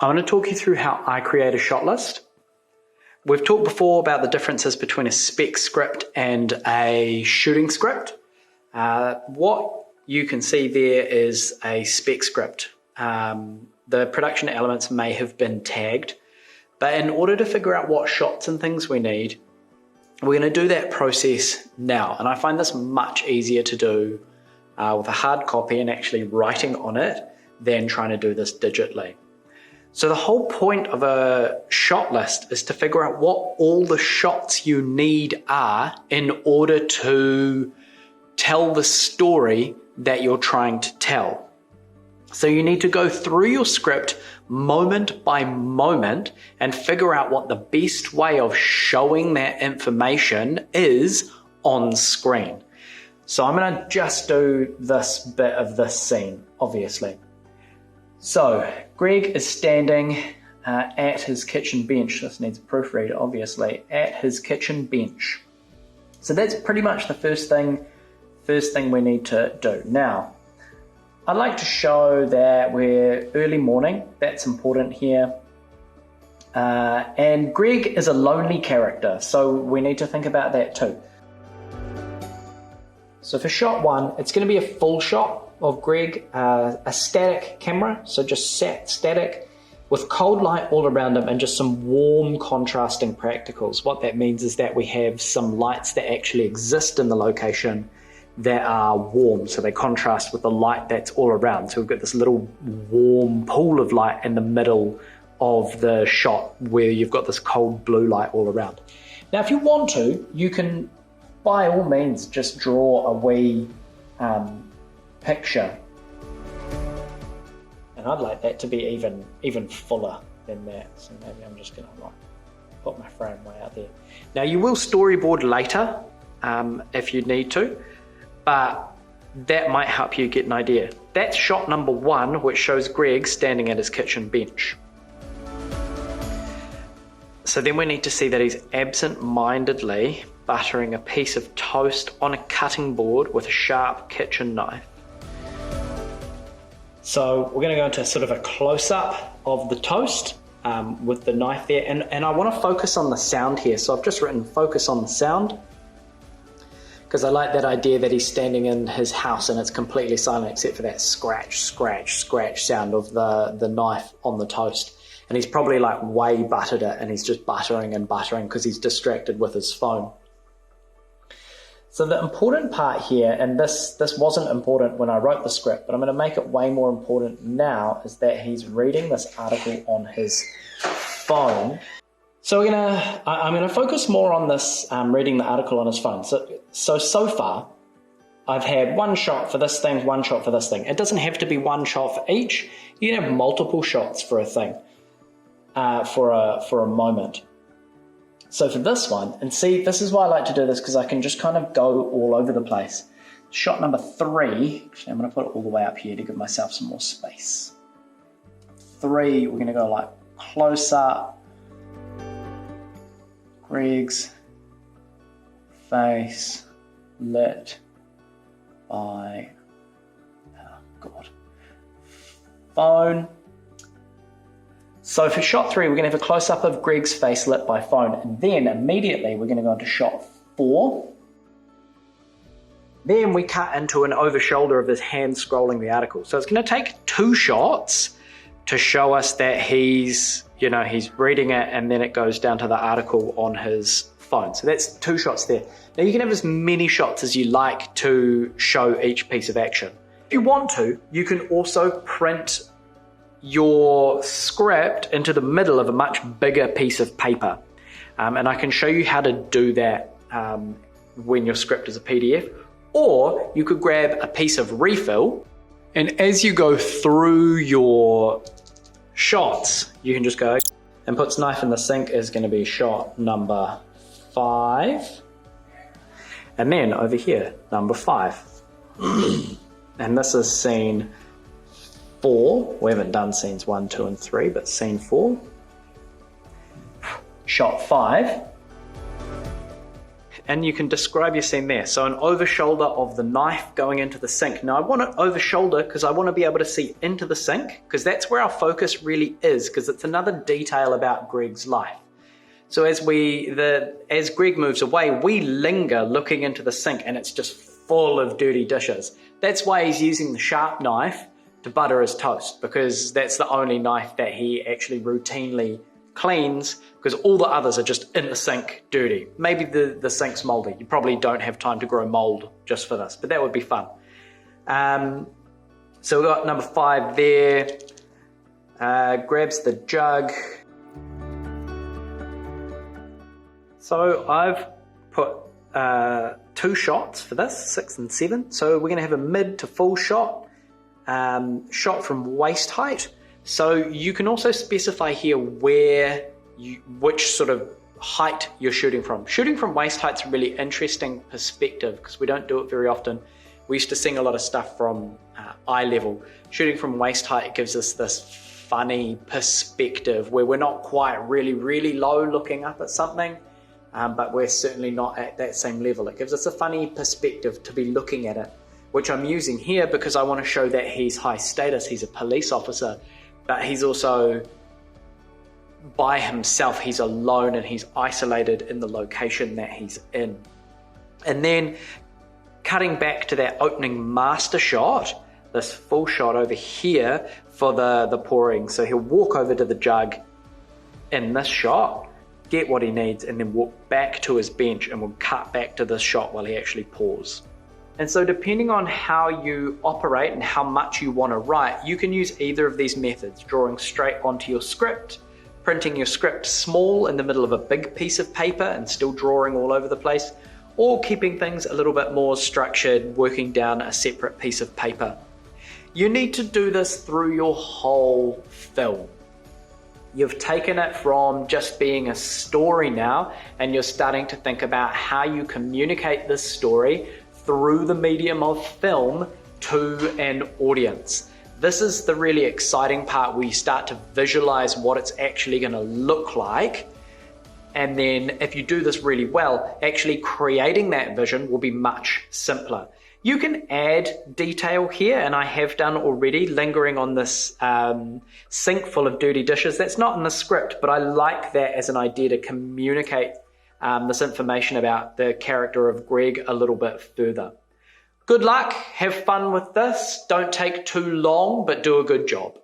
I'm going to talk you through how I create a shot list. We've talked before about the differences between a spec script and a shooting script. What you can see there is a spec script. The production elements may have been tagged, but in order to figure out what shots and things we need, we're going to do that process now. And I find this much easier to do with a hard copy and actually writing on it than trying to do this digitally. So the whole point of a shot list is to figure out what all the shots you need are in order to tell the story that you're trying to tell. So you need to go through your script moment by moment and figure out what the best way of showing that information is on screen. So I'm going to just do this bit of this scene, obviously. So Greg is standing at his kitchen bench. This needs a proofreader, obviously, at his kitchen bench. So that's pretty much the first thing we need to do. Now, I'd like to show that we're early morning. That's important here. And Greg is a lonely character, so we need to think about that too. So for shot one, it's going to be a full shot of Greg, a static camera, so just static with cold light all around him and just some warm contrasting practicals. What that means is that we have some lights that actually exist in the location that are warm, so they contrast with the light that's all around. So we've got this little warm pool of light in the middle of the shot where you've got this cold blue light all around. Now if you want to, you can by all means just draw a wee picture, and I'd like that to be even fuller than that, so maybe I'm just going to put my frame way out there. Now you will storyboard later if you need to, but that might help you get an idea. That's shot number one, which shows Greg standing at his kitchen bench. So then we need to see that he's absent-mindedly buttering a piece of toast on a cutting board with a sharp kitchen knife. So we're going to go into sort of a close-up of the toast with the knife there, and I want to focus on the sound here. So I've just written focus on the sound, because I like that idea that he's standing in his house and it's completely silent except for that scratch, scratch, scratch sound of the knife on the toast. And he's probably like way buttered it, and he's just buttering and buttering because he's distracted with his phone. So the important part here, and this wasn't important when I wrote the script, but I'm going to make it way more important now, is that he's reading this article on his phone. So I'm going to focus more on this reading the article on his phone. So far, I've had one shot for this thing, one shot for this thing. It doesn't have to be one shot for each. You can have multiple shots for a thing, for a moment. So for this one, and see, this is why I like to do this, because I can just kind of go all over the place. Shot number 3, actually I'm going to put it all the way up here to give myself some more space. 3, we're going to go like close up. Greg's face lit by, phone. So for shot 3, we're going to have a close-up of Greg's face lit by phone, and then immediately we're going to go into shot 4. Then we cut into an over-shoulder of his hand scrolling the article. So it's going to take 2 shots to show us that he's reading it, and then it goes down to the article on his phone. So that's 2 shots there. Now you can have as many shots as you like to show each piece of action. If you want to, you can also print your script into the middle of a much bigger piece of paper. And I can show you how to do that when your script is a PDF. Or you could grab a piece of refill, and as you go through your shots, you can just go, and puts knife in the sink is going to be shot number 5. And then over here, number 5. And this is scene 4. We haven't done scenes 1, 2, and 3, but scene 4. Shot 5. and you can describe your scene there. So an over shoulder of the knife going into the sink. Now I want it over shoulder because I want to be able to see into the sink, because that's where our focus really is, because it's another detail about Greg's life. So as Greg moves away, we linger looking into the sink, and it's just full of dirty dishes. That's why he's using the sharp knife to butter his toast, because that's the only knife that he actually routinely cleans, because all the others are just in the sink dirty. Maybe the sink's moldy. You probably don't have time to grow mold just for this, but that would be fun. So we've got number 5 there. Grabs the jug. So I've put 2 shots for this, 6 and 7. So we're going to have a mid to full shot, shot from waist height. So you can also specify here which sort of height you're shooting from. Shooting from waist height is a really interesting perspective, because we don't do it very often. We used to sing a lot of stuff from eye level. Shooting from waist height gives us this funny perspective where we're not quite really low looking up at something, but we're certainly not at that same level. It gives us a funny perspective to be looking at it, which I'm using here because I want to show that he's high status. He's a police officer, but he's also by himself. He's alone and he's isolated in the location that he's in. And then cutting back to that opening master shot, this full shot over here for the pouring. So he'll walk over to the jug in this shot, get what he needs, and then walk back to his bench, and we'll cut back to this shot while he actually pours. And so depending on how you operate and how much you want to write, you can use either of these methods: drawing straight onto your script, printing your script small in the middle of a big piece of paper and still drawing all over the place, or keeping things a little bit more structured, working down a separate piece of paper. You need to do this through your whole film. You've taken it from just being a story now, and you're starting to think about how you communicate this story through the medium of film to an audience. This is the really exciting part, where you start to visualize what it's actually going to look like. And then if you do this really well, actually creating that vision will be much simpler. You can add detail here, and I have done already, lingering on this sink full of dirty dishes. That's not in the script, but I like that as an idea to communicate this information about the character of Greg a little bit further. Good luck, have fun with this. Don't take too long, but do a good job.